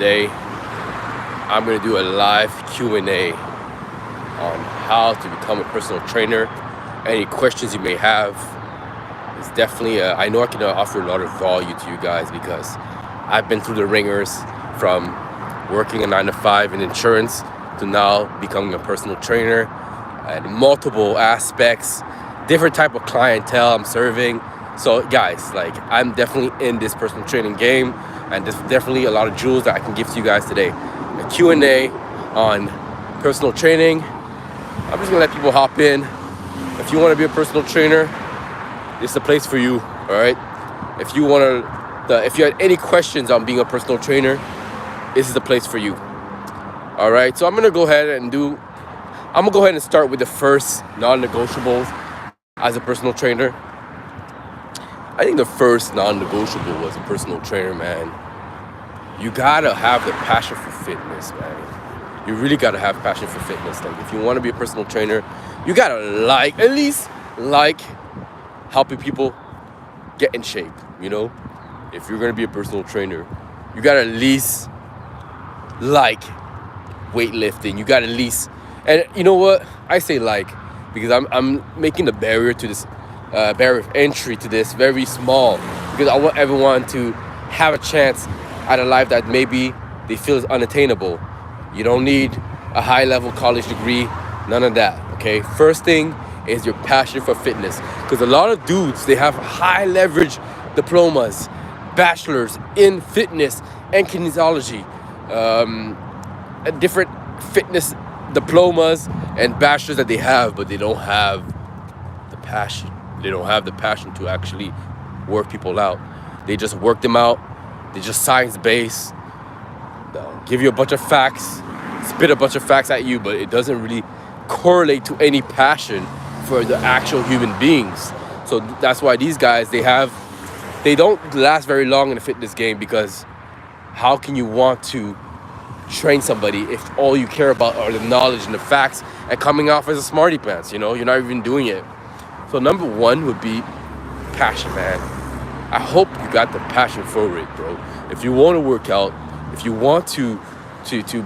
today I'm going to do a live Q&A on how to become a personal trainer. Any questions you may have, it's definitely, I know I can offer a lot of value to you guys because I've been through the ringers from working a 9 to 5 in insurance to now becoming a personal trainer and multiple aspects, different type of clientele I'm serving. So guys, like, I'm definitely in this personal training game, and there's definitely a lot of jewels that I can give to you guys today. A Q&A on personal training. I'm just gonna let people hop in. If you want to be a personal trainer, this is the place for you. All right. If you had any questions on being a personal trainer, this is the place for you. All right. So I'm gonna go ahead and start with the first non-negotiables as a personal trainer. I think the first non-negotiable as a personal trainer, man, you gotta have the passion for fitness, man. You really gotta have passion for fitness. Like, if you want to be a personal trainer, you gotta at least like helping people get in shape. You know, if you're gonna be a personal trainer, you gotta at least like weightlifting. You gotta at least, and you know what? I say like because I'm making the barrier to this barrier of entry to this very small, because I want everyone to have a chance at a life that maybe they feel is unattainable. You don't need a high-level college degree, none of that, okay? First thing is your passion for fitness, because a lot of dudes, they have high leverage diplomas, bachelors in fitness and kinesiology, different fitness diplomas and bachelors that they have, but they don't have the passion. They don't have the passion to actually work people out. They just work them out. They just science-based. They'll give you a bunch of facts, spit a bunch of facts at you, but it doesn't really correlate to any passion for the actual human beings. So that's why these guys, they don't last very long in the fitness game, because how can you want to train somebody if all you care about are the knowledge and the facts and coming off as a smarty pants? You know, you're not even doing it. So number one would be passion, man. I hope you got the passion for it, bro. If you want to work out, if you want to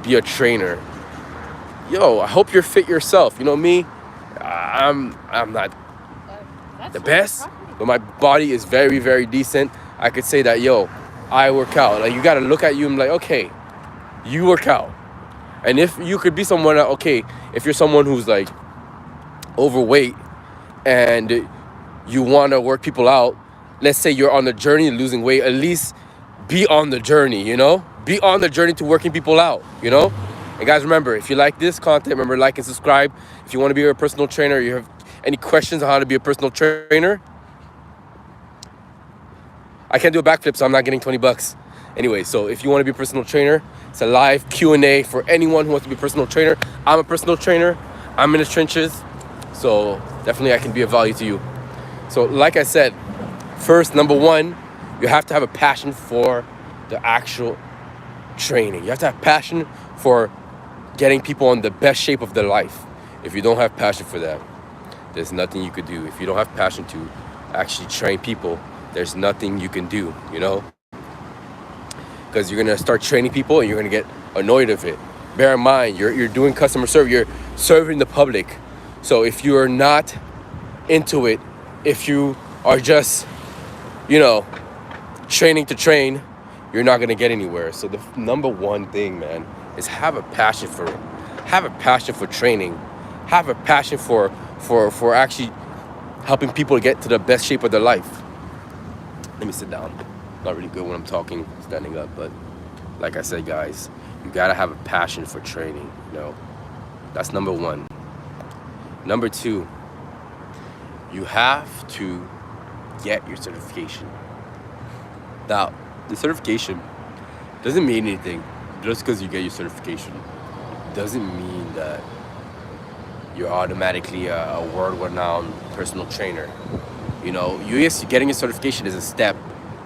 be a trainer, I hope you're fit yourself. You know me, I'm not the best, but my body is very, very decent. I could say that, I work out. Like, you got to look at you and be like, okay, you work out. And if you could be someone, if you're someone who's like overweight and you want to work people out, let's say you're on the journey to losing weight, at least be on the journey, be on the journey to working people out, And guys, remember, if you like this content, remember, like and subscribe. If you want to be a personal trainer, you have any questions on how to be a personal trainer, I can't do a backflip, so I'm not getting $20. Anyway, so if you want to be a personal trainer, it's a live Q&A for anyone who wants to be a personal trainer. I'm a personal trainer. I'm in the trenches. So definitely I can be of value to you. So like I said, first, number one, you have to have a passion for the actual training. You have to have passion for getting people in the best shape of their life. If you don't have passion for that, there's nothing you could do. If you don't have passion to actually train people, there's nothing you can do, Because you're going to start training people and you're going to get annoyed of it. Bear in mind, you're doing customer service. You're serving the public. So if you're not into it, if you are just, training to train, you're not going to get anywhere. So the number one thing, man, is have a passion for it. Have a passion for training. Have a passion for actually helping people get to the best shape of their life. Let me sit down. Not really good when I'm talking, standing up, but like I said, guys, you got to have a passion for training, That's number one. Number two, you have to get your certification. Now, the certification doesn't mean anything. Just because you get your certification doesn't mean that you're automatically a world-renowned personal trainer. Getting your certification is a step,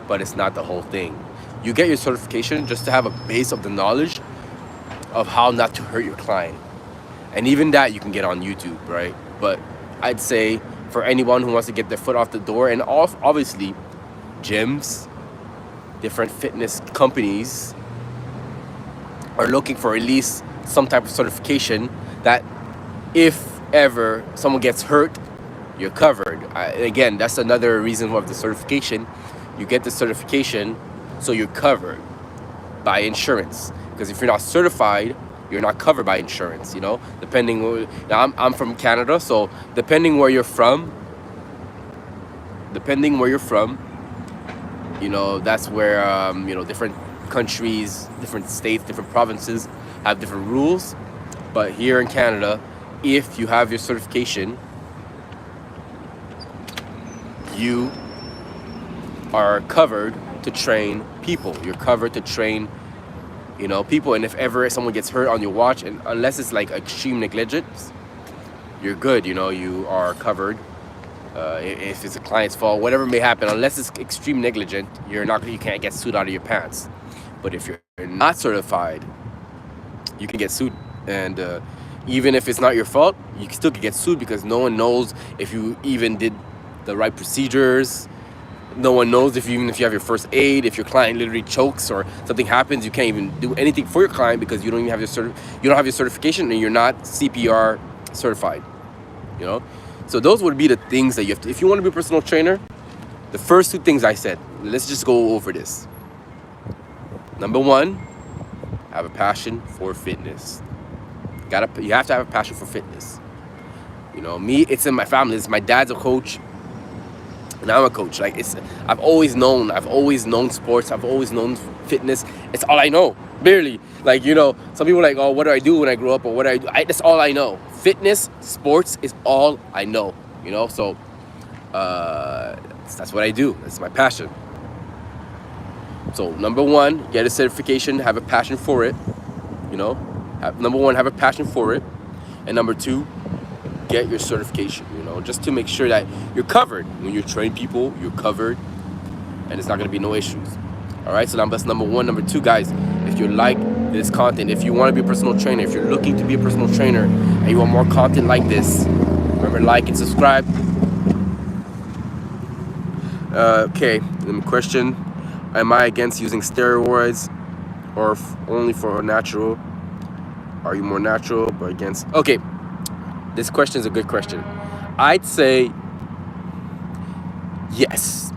but it's not the whole thing. You get your certification just to have a base of the knowledge of how not to hurt your client. And even that you can get on YouTube, right? But I'd say for anyone who wants to get their foot off the door, and obviously gyms, different fitness companies, are looking for at least some type of certification that if ever someone gets hurt, you're covered. Again, that's another reason of the certification. You get the certification so you're covered by insurance. Because if you're not certified, you're not covered by insurance, you know? Now I'm from Canada, so depending where you're from, you know, that's where, you know, different countries, different states, different provinces have different rules. But here in Canada, if you have your certification, you are covered to train people. You're covered to train, you know, people. And if ever someone gets hurt on your watch, and unless it's like extreme negligence, you're good. You know, you are covered. If it's a client's fault, whatever may happen, unless it's extreme negligent, you can't get sued out of your pants. But if you're not certified, you can get sued. And even if it's not your fault, you still can get sued because no one knows if you even did the right procedures. No one knows even if you have your first aid. If your client literally chokes or something happens, you can't even do anything for your client because you don't even have your certification, and you're not CPR certified. You know, so those would be the things that you have to. If you want to be a personal trainer, the first two things I said. Let's just go over this. Number one, have a passion for fitness. You have to have a passion for fitness. You know, me, it's in my family. My dad's a coach, and I'm a coach. Like I've always known sports. I've always known fitness. It's all I know, barely. Like, you know, some people are like, oh, what do I do when I grow up, or what do I do? That's all I know. Fitness, sports is all I know. You know, so that's what I do. That's my passion. So number one, get a certification, have a passion for it. You know, number one, have a passion for it, and number two, get your certification. You know, just to make sure that you're covered when you train people. You're covered, and it's not gonna be no issues. All right. So that's number one. Number two, guys, if you like this content, if you want to be a personal trainer, if you're looking to be a personal trainer, and you want more content like this, remember, like and subscribe. Okay. Question. Am I against using steroids or only for natural? Are you more natural but against? Okay, this question is a good question. I'd say yes.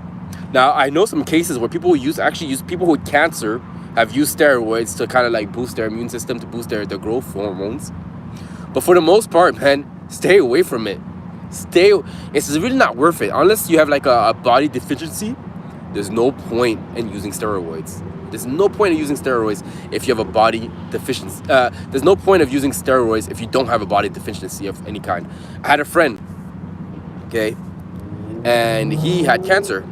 Now, I know some cases where people people with cancer have used steroids to kind of like boost their immune system, to boost their growth hormones. But for the most part, man, stay away from it. It's really not worth it. Unless you have like a body deficiency, there's no point in using steroids. There's no point in using steroids if you have a body deficiency. There's no point of using steroids if you don't have a body deficiency of any kind. I had a friend, okay, and he had cancer.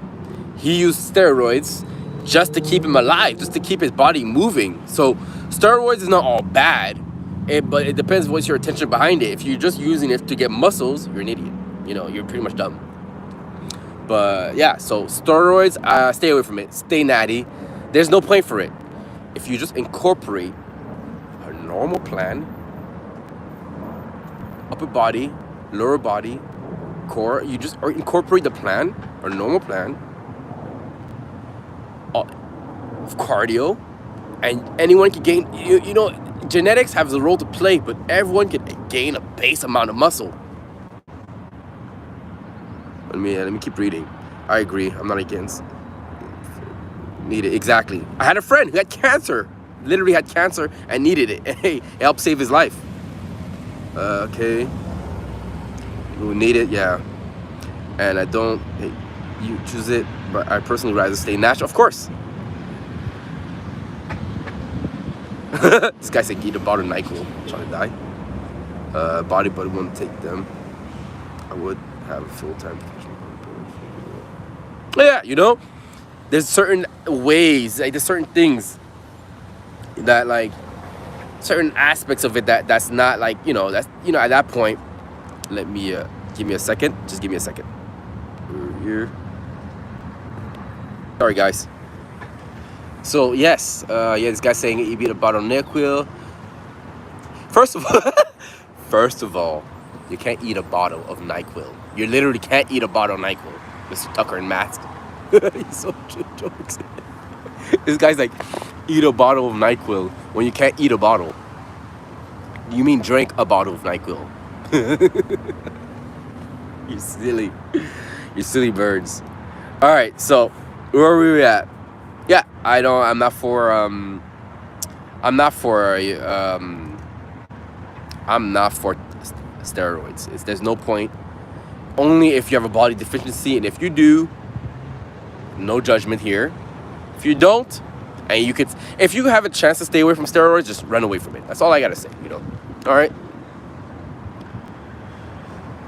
He used steroids just to keep him alive, just to keep his body moving. So steroids is not all bad, but it depends what's your intention behind it. If you're just using it to get muscles, you're an idiot. You know, you're pretty much dumb. But yeah, so steroids, stay away from it. Stay natty. There's no point for it. If you just incorporate a normal plan, upper body, lower body, core, or incorporate the plan, or normal plan of cardio, and anyone can gain, you know, genetics has a role to play, but everyone can gain a base amount of muscle. Let me keep reading. I agree. I'm not against. Needed. Exactly. I had a friend who had cancer. Literally had cancer and needed it. Hey, it helped save his life. Okay. Who need it? Yeah. And I don't. Hey, you choose it, but I personally rather stay natural. Of course. This guy said eat a bottle of NyQuil. I'm trying to die. Bodybuilder won't take them. I would have a full-time. Yeah, you know, there's certain ways, like there's certain things that, like, certain aspects of it that's not like, you know, that's, you know, at that point. Let me give me a second. Just give me a second. Here. Sorry, guys. So yes, this guy's saying you beat a bottle of NyQuil. First of all, you can't eat a bottle of NyQuil. You literally can't eat a bottle of NyQuil. Mr. Tucker and Mask. He's so jokes. This guy's like, eat a bottle of NyQuil when you can't eat a bottle? You mean drink a bottle of NyQuil? You silly. You silly birds. All right, so where are we at? Yeah, I'm not for I'm not for steroids. There's no point. Only if you have a body deficiency, and if you do, no judgment here. If you don't, and if you have a chance to stay away from steroids, just run away from it. That's all I gotta say, All right.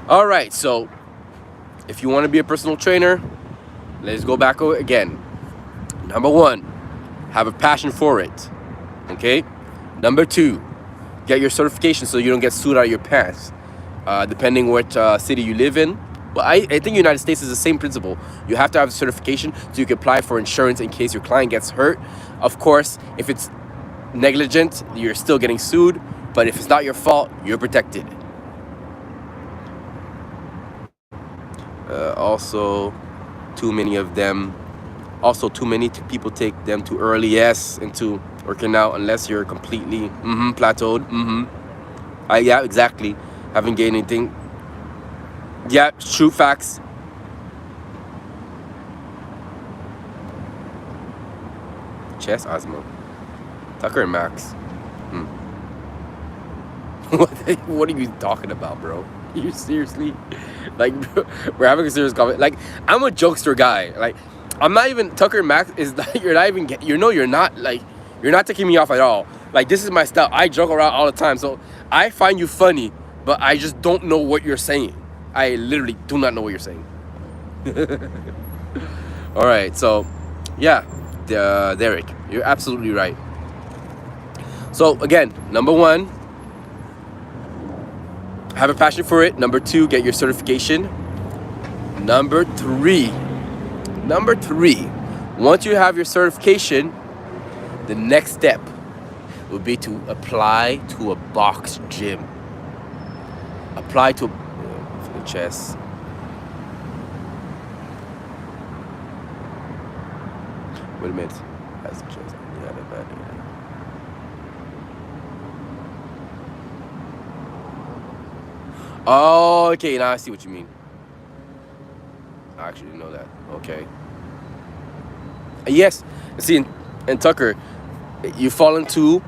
All right. So, if you want to be a personal trainer, let's go back again. Number 1, have a passion for it. Okay. Number 2, get your certification so you don't get sued out of your pants. Depending what city you live in. Well, I think United States is the same principle. You have to have a certification so you can apply for insurance in case your client gets hurt. Of course, if it's negligent, you're still getting sued. But if it's not your fault, you're protected. Also, too many people take them too early, yes, into working out unless you're completely plateaued. Yeah, exactly. Haven't gained anything. Yeah, true facts. Chest asthma. Tucker and Max. What are you talking about, bro? You seriously? Like, we're having a serious comment. Like, I'm a jokester guy. Like, I'm not even, Tucker and Max is not, you're not taking me off at all. Like, this is my style. I joke around all the time. So I find you funny, but I just don't know what you're saying. I literally do not know what you're saying. All right, so yeah, Derek, you're absolutely right. So again, number 1, have a passion for it. Number 2, get your certification. Number 3, once you have your certification, the next step would be to apply to a box gym. Apply to for the chest. Wait a minute. That's the chest. Yeah, the bad. Oh, okay. Now I see what you mean. I actually didn't know that. Okay. Yes. See, and Tucker, you fall into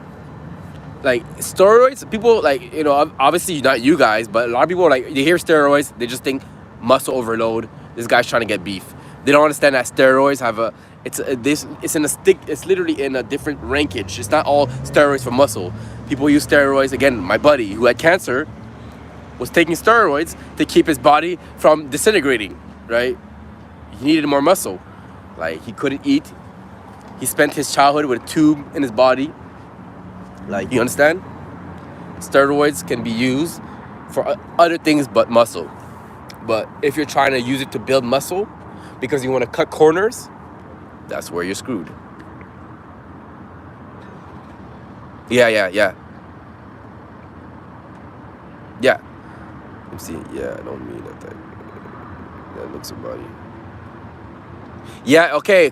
like steroids. People like, obviously not you guys, but a lot of people they hear steroids, they just think muscle overload. This guy's trying to get beef. They don't understand that steroids have it's literally in a different rankage. It's not all steroids for muscle. People use steroids. Again, my buddy who had cancer was taking steroids to keep his body from disintegrating, right? He needed more muscle. Like, he couldn't eat. He spent his childhood with a tube in his body. Like, you understand? Steroids can be used for other things but muscle. But if you're trying to use it to build muscle because you want to cut corners, that's where you're screwed. Yeah. Yeah. Let me see. Yeah, I don't mean that type. That looks somebody. Yeah, okay.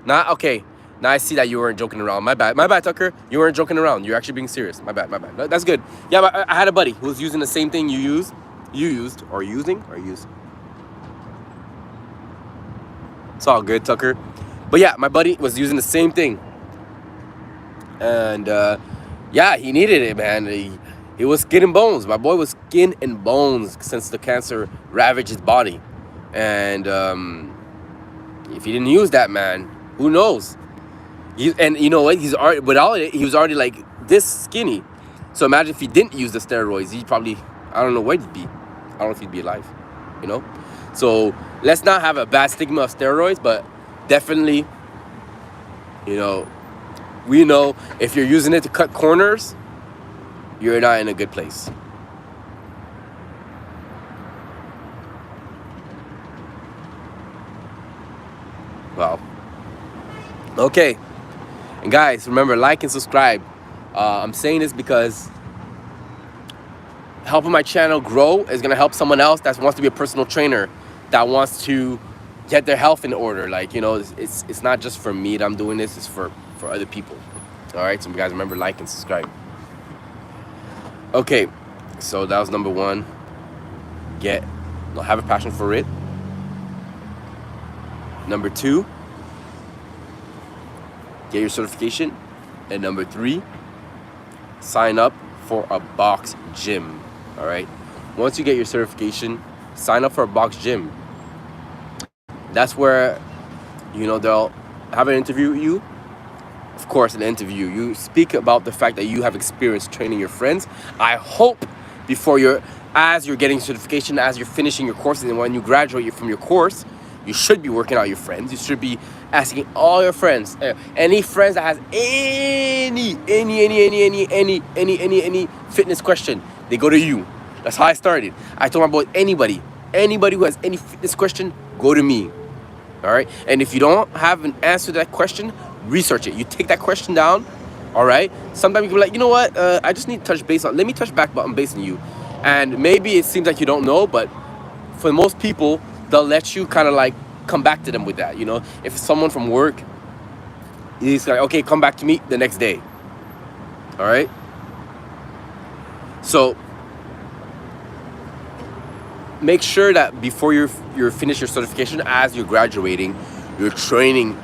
Now I see that you weren't joking around. My bad, Tucker. You weren't joking around. You're actually being serious. My bad. That's good. Yeah, but I had a buddy who was using the same thing you used. It's all good, Tucker. But yeah, my buddy was using the same thing. And yeah, he needed it, man. He was skin and bones. My boy was skin and bones since the cancer ravaged his body. And if he didn't use that, man, who knows? And you know what? He was already like this skinny. So imagine if he didn't use the steroids, he'd probably, I don't know where he'd be. I don't know if he'd be alive, So let's not have a bad stigma of steroids, but definitely, we know if you're using it to cut corners, you're not in a good place. Wow. Okay. And guys, remember, like and subscribe. I'm saying this because helping my channel grow is going to help someone else that wants to be a personal trainer, that wants to get their health in order. Like, it's not just for me that I'm doing this. It's for for other people. All right, so you guys remember, like and subscribe. Okay, so that was number one. Have a passion for it. Number two, get your certification. And number three, sign up for a box gym. All right, once you get your certification, sign up for a box gym. That's where, they'll have an interview with you. Of course, an interview, you speak about the fact that you have experience training your friends. I hope as you're getting certification, as you're finishing your courses, and when you graduate from your course, you should be working out your friends. You should be asking all your friends, any friends that has any fitness question, they go to you. That's how I started. I told my boy, anybody who has any fitness question, go to me. All right. And if you don't have an answer to that question, research it. You take that question down. All right. Sometimes you can be like, you know what? I just need to let me touch back on base on you. And maybe it seems like you don't know, but for most people, they'll let you kind of like come back to them with that. If someone from work, he's like, okay, come back to me the next day. All right. So make sure that before you're finished your certification, as you're graduating, you're training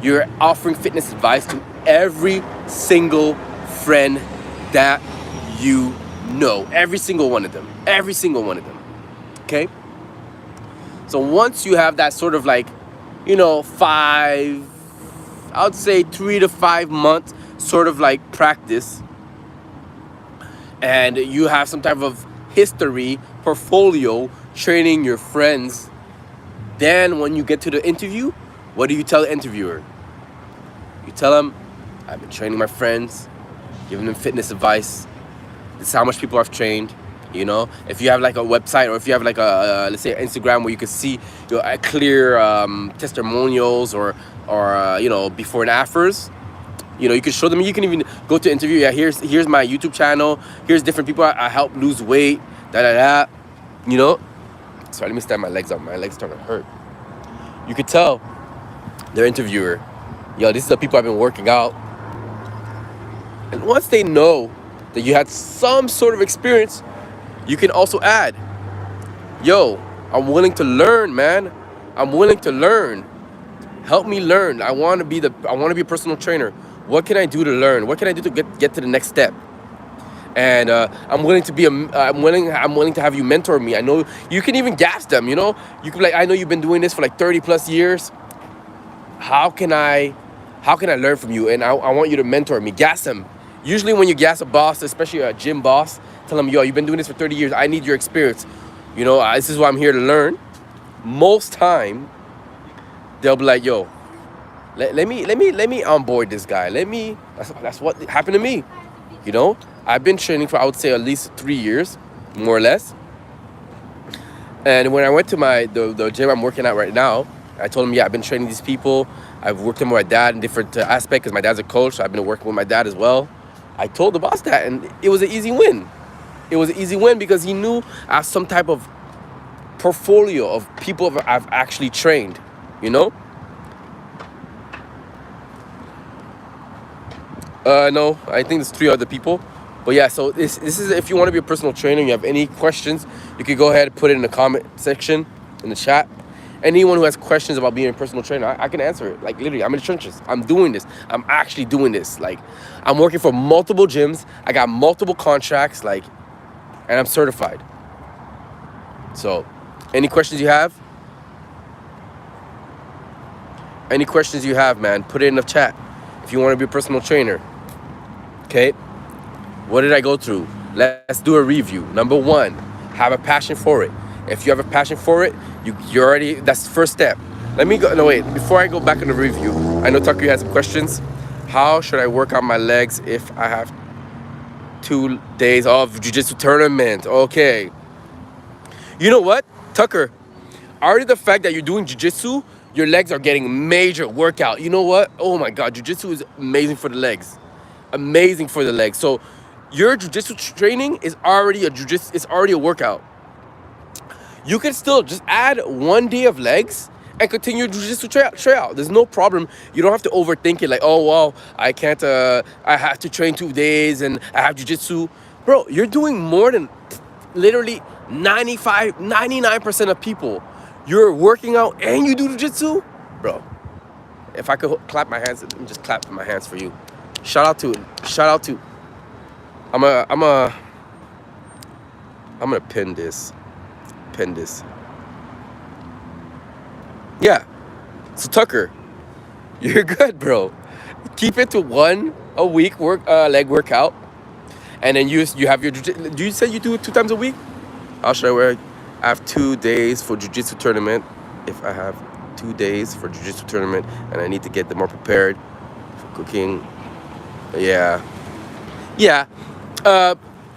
you're offering fitness advice to every single friend that you know. Every single one of them. Okay? So once you have that sort of like, 3 to 5 months sort of like practice, and you have some type of history, portfolio, training your friends, then when you get to the interview, what do you tell the interviewer? You tell them, I've been training my friends, giving them fitness advice. This is how much people I've trained. If you have like a website, or if you have like a let's say Instagram, where you can see clear testimonials or before and afters, you can show them. You can even go to interview. Yeah, here's my YouTube channel. Here's different people I help lose weight. Sorry, let me stand my legs up. My legs starting to hurt. You could tell their interviewer, this is the people I've been working out. And once they know that you had some sort of experience, you can also add, I'm willing to learn, man. I'm willing to learn. Help me learn. I want to be a personal trainer. What can I do to learn? What can I do to get to the next step? And I'm willing to have you mentor me. I know you can even gas them. You can be like, I know you've been doing this for like 30 plus years. How can I learn from you? And I want you to mentor me. Gas them. Usually when you gas a boss, especially a gym boss, tell them, you've been doing this for 30 years. I need your experience. This is why I'm here to learn. Most time, they'll be like, let me onboard this guy. That's what happened to me. I've been training for, I would say, at least 3 years, more or less. And when I went to the gym I'm working at right now, I told him, I've been training these people. I've worked with my dad in different aspects, because my dad's a coach. So I've been working with my dad as well. I told the boss that, and it was an easy win. It was an easy win because he knew I have some type of portfolio of people I've actually trained, No, I think there's 3 other people. But yeah, so this is, if you want to be a personal trainer, you have any questions, you can go ahead and put it in the comment section, in the chat. Anyone who has questions about being a personal trainer, I can answer it. Like, literally, I'm in the trenches. I'm doing this. I'm actually doing this. Like, I'm working for multiple gyms. I got multiple contracts, and I'm certified. So, any questions you have? Any questions you have, man, put it in the chat if you want to be a personal trainer. Okay? What did I go through? Let's do a review. Number 1, have a passion for it. If you have a passion for it, you're already, that's the first step. Let me go, no wait, before I go back in the review, I know Tucker has some questions. How should I work on my legs if I have 2 days of jiu-jitsu tournament? Okay. You know what, Tucker? Already the fact that you're doing jiu-jitsu, your legs are getting major workout. You know what? Oh my God, jiu-jitsu is amazing for the legs. Amazing for the legs. So your jiu-jitsu training is already it's already a workout. You can still just add 1 day of legs and continue jiu-jitsu tryout. There's no problem. You don't have to overthink it like, oh, well, I can't, I have to train 2 days and I have jiu-jitsu. Bro, you're doing more than literally 99% of people. You're working out and you do jiu-jitsu? Bro, if I could clap my hands, let me just clap my hands for you. Shout out to, I'm gonna pin this. Yeah. So Tucker, you're good, bro. Keep it to 1 a week leg workout, and then you have your. Do you say you do it 2 times a week? How should I wear? I have 2 days for jiu-jitsu tournament. If I have 2 days for jiu-jitsu tournament, and I need to get them more prepared for cooking. Yeah.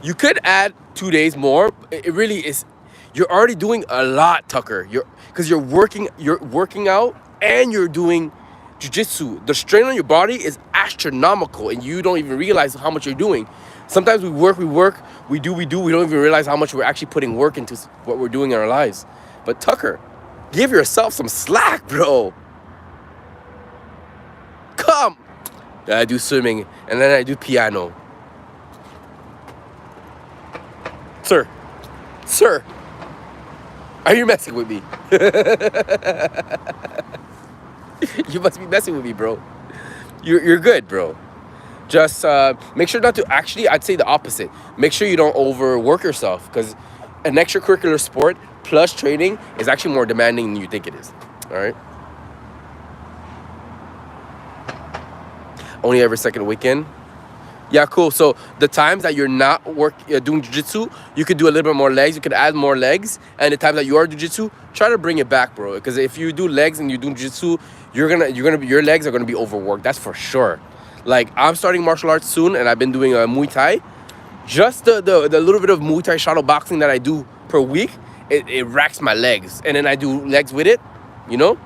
You could add 2 days more. It really is. You're already doing a lot, Tucker. Because you're working out and you're doing jiu-jitsu. The strain on your body is astronomical, and you don't even realize how much you're doing. Sometimes we work, we do. We don't even realize how much we're actually putting work into what we're doing in our lives. But Tucker, give yourself some slack, bro. Come. I do swimming, and then I do piano. Sir, are you messing with me? You must be messing with me, bro. You're good, bro. Just make sure not to, actually, I'd say the opposite. Make sure you don't overwork yourself, because an extracurricular sport plus training is actually more demanding than you think it is. All right? Only every second weekend. Yeah, cool. So the times that you're not doing jiu-jitsu, you could do a little bit more legs. You could add more legs. And the times that you are jiu-jitsu, try to bring it back, bro. Because if you do legs and you do jiu-jitsu, your legs are gonna be overworked. That's for sure. Like, I'm starting martial arts soon, and I've been doing Muay Thai. Just the little bit of Muay Thai shadow boxing that I do per week, it racks my legs. And then I do legs with it, you know?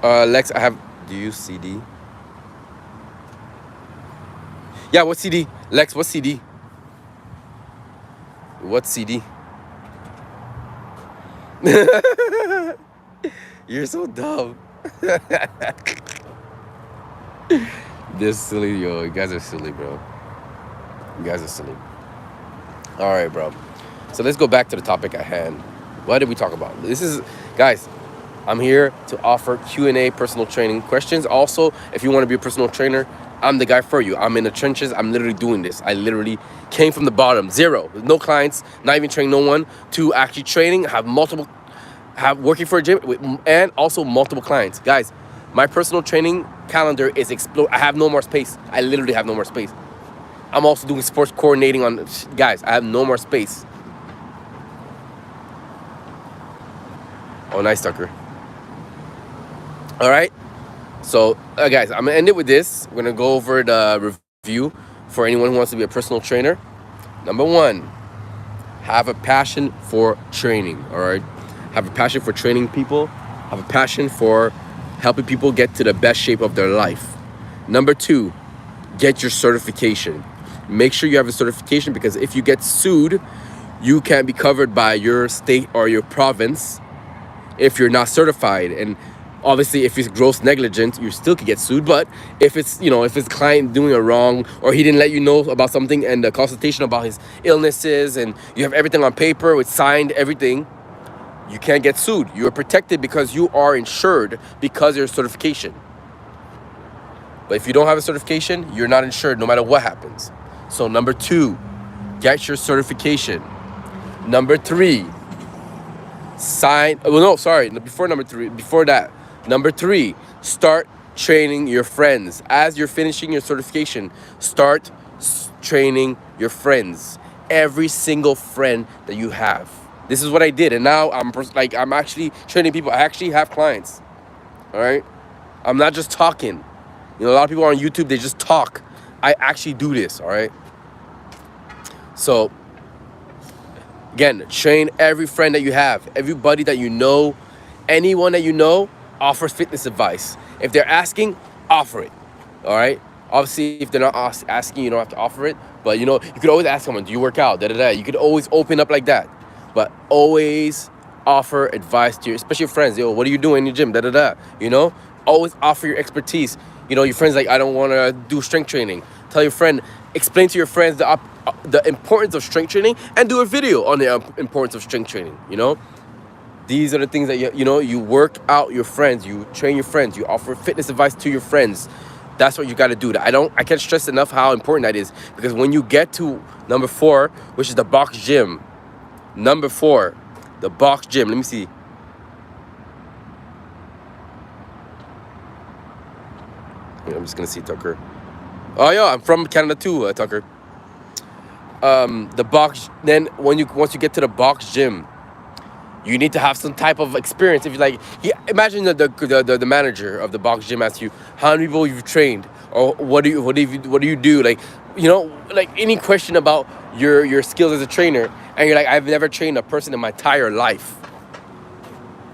Lex, I have, do you use CD? Yeah, what CD? Lex, what CD? What CD? You're so dumb. This silly, yo. You guys are silly, bro. You guys are silly. All right, bro. So let's go back to the topic at hand. What did we talk about? Guys, I'm here to offer Q&A personal training questions. Also, if you want to be a personal trainer, I'm the guy for you. I'm in the trenches. I'm literally doing this. I literally came from the bottom, 0, with no clients, not even training no one, to actually training, working for a gym, and also multiple clients. Guys, my personal training calendar is I have no more space. I literally have no more space. I'm also doing sports coordinating on, guys, I have no more space. Oh, nice, Tucker. All right. So, guys, I'm going to end it with this. We're going to go over the review for anyone who wants to be a personal trainer. Number 1, have a passion for training, all right? Have a passion for training people. Have a passion for helping people get to the best shape of their life. Number 2, get your certification. Make sure you have a certification, because if you get sued, you can't be covered by your state or your province if you're not certified. And obviously, if it's gross negligence, you still could get sued. But if it's, if it's client doing it wrong, or he didn't let you know about something and the consultation about his illnesses, and you have everything on paper with signed everything, you can't get sued. You are protected because you are insured because of your certification. But if you don't have a certification, you're not insured no matter what happens. So number 2, get your certification. Number 3, Number 3, start training your friends. As you're finishing your certification, start training your friends. Every single friend that you have. This is what I did, and now I'm actually training people. I actually have clients. All right, I'm not just talking. A lot of people on YouTube, they just talk. I actually do this. All right. So again, train every friend that you have, everybody that you know, anyone that you know offers fitness advice. If they're asking, offer it. All right. Obviously, if they're not asking, you don't have to offer it. But you could always ask someone, "Do you work out?" You could always open up like that. But always offer advice to your, especially your friends. Yo, what are you doing in your gym? Da da da. You know, always offer your expertise. You know, your friends like, I don't want to do strength training. Tell your friend, explain to your friends the importance of strength training, and do a video on the importance of strength training. You know, these are the things that you work out your friends, you train your friends, you offer fitness advice to your friends. That's what you got to do. I can't stress enough how important that is, because when you get to number 4, which is the box gym, number 4, the box gym. Let me see. I'm just gonna see Tucker. Oh yeah, I'm from Canada too, Tucker. The box. Then once you get to the box gym, you need to have some type of experience. If you like, imagine the manager of the box gym asks you how many people you've trained, or what do you do, like, like any question about your skills as a trainer, and you're like, I've never trained a person in my entire life.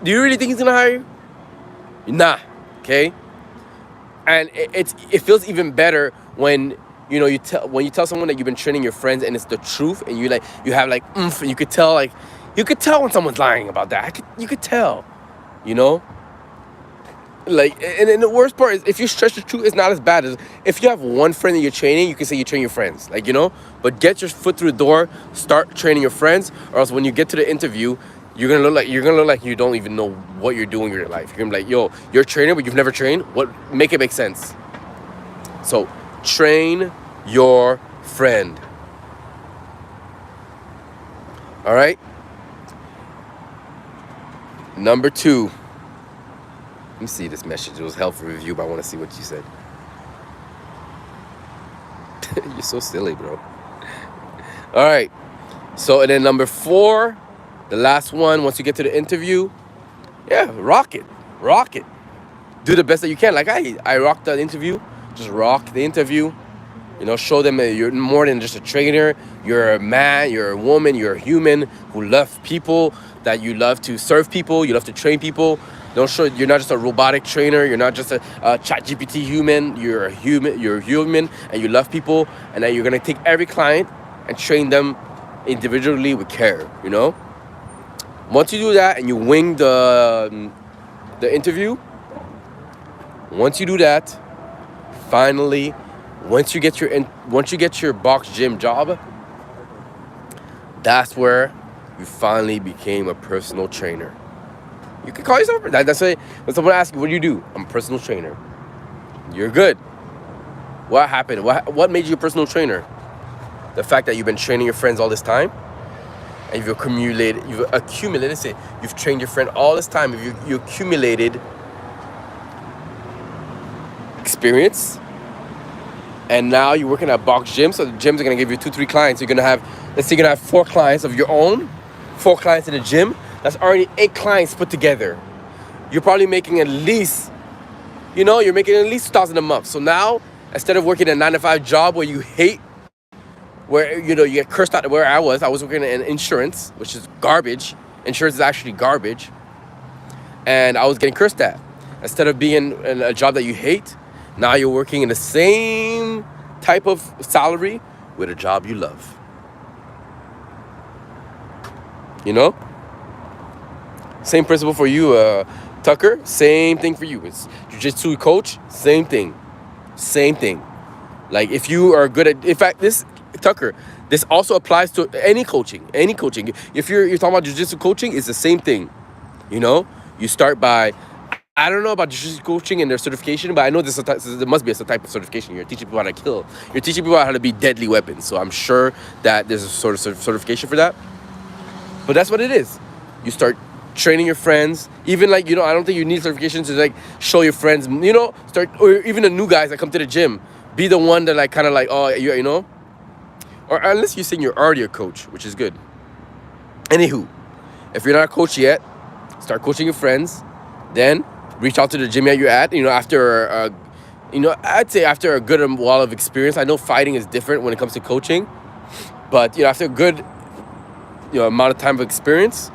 Do you really think he's gonna hire you? Nah. Okay. And it feels even better when you tell someone that you've been training your friends and it's the truth, and you have like oomph, and you could tell when someone's lying about that. You could tell, like, and the worst part is, if you stretch the truth, it's not as bad as if you have one friend that you're training. You can say you train your friends, like, but get your foot through the door, start training your friends, or else when you get to the interview, you're gonna look like you don't even know what you're doing in your life. You're gonna be like, yo, you're a trainer, but you've never trained. Make it make sense. So train your friend. All right. Number 2. Let me see this message. It was helpful review, but I want to see what you said. You're so silly, bro. All right. So, and then number 4, the last one, once you get to the interview, rock it. Do the best that you can. Like I rocked the interview. Just rock the interview. Show them that you're more than just a trainer. You're a man, you're a woman, you're a human who loves people, that you love to serve people, you love to train people. Don't show you're not just a robotic trainer, you're not just a ChatGPT human, you're a human, and you love people, and that you're gonna take every client and train them individually with care, Once you do that and you wing the interview, once you do that, finally, once you get your box gym job, that's where you finally became a personal trainer. You can call yourself that. That's why when someone asks you, what do you do? I'm a personal trainer. You're good. What happened? What made you a personal trainer? The fact that you've been training your friends all this time, and you've accumulated, you've trained your friend all this time, you accumulated experience, and now you're working at box gym, so the gyms are going to give you 2-3 clients. You're going to have, let's say you're going to have 4 clients of your own, 4 clients in the gym. That's already 8 clients put together. You're probably making at least, you're making at least $2,000 a month. So now, instead of working a 9-to-5 job where you hate, where, you get cursed out, where I was working in insurance, which is garbage. Insurance is actually garbage. And I was getting cursed at. Instead of being in a job that you hate, now you're working in the same type of salary with a job you love. Same principle for you, Tucker. Same thing for you. It's jiu-jitsu coach. Same thing. Like, if you are good at, in fact, Tucker, this also applies to any coaching. If you're talking about jiu-jitsu coaching, it's the same thing. You start by, I don't know about jiu-jitsu coaching and their certification, but I know there must be a type of certification. You're teaching people how to kill. You're teaching people how to be deadly weapons. So I'm sure that there's a sort of certification for that. But that's what it is. You start training your friends. Even I don't think you need certification to show your friends. Start, or even the new guys that come to the gym, be the one that kind of or unless you're saying you're already a coach, which is good. Anywho, if you're not a coach yet, start coaching your friends. Then reach out to the gym that you're at. After I'd say after a good while of experience. I know fighting is different when it comes to coaching, but after a good amount of time of experience,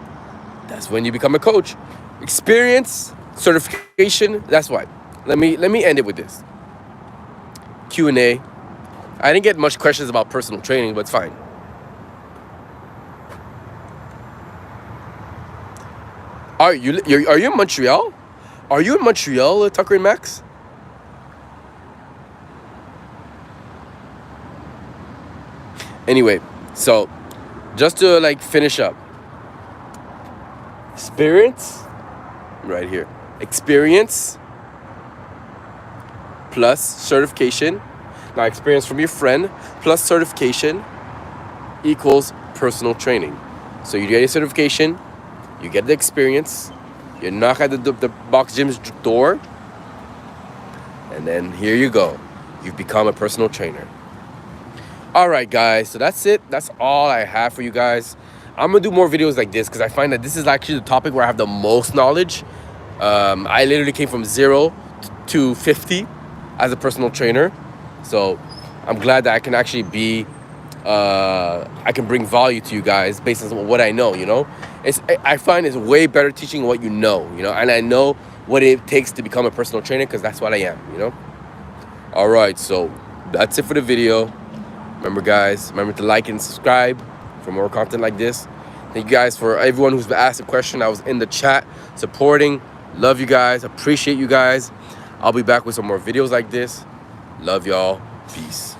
that's when you become a coach. Experience, certification, that's what. Let me end it with this. Q&A. I didn't get much questions about personal training, but it's fine. Are you in Montreal? Are you in Montreal, Tucker and Max? Anyway, so just to like finish up. Experience, right here. Experience plus certification. Now, experience from your friend plus certification equals personal training. So you get a certification, you get the experience, you knock at the box gym's door, and then here you go. You've become a personal trainer. All right, guys, so that's it. That's all I have for you guys. I'm gonna do more videos like this because I find that this is actually the topic where I have the most knowledge. I literally came from 0 to 50 as a personal trainer. So I'm glad that I can actually be, I can bring value to you guys based on what I know, you know? I find it's way better teaching what you know, and I know what it takes to become a personal trainer because that's what I am, All right, so that's it for the video. Remember, guys, to like and subscribe for more content like this. Thank you guys for everyone who's asked a question. I was in the chat supporting. Love you guys. Appreciate you guys. I'll be back with some more videos like this. Love y'all. Peace.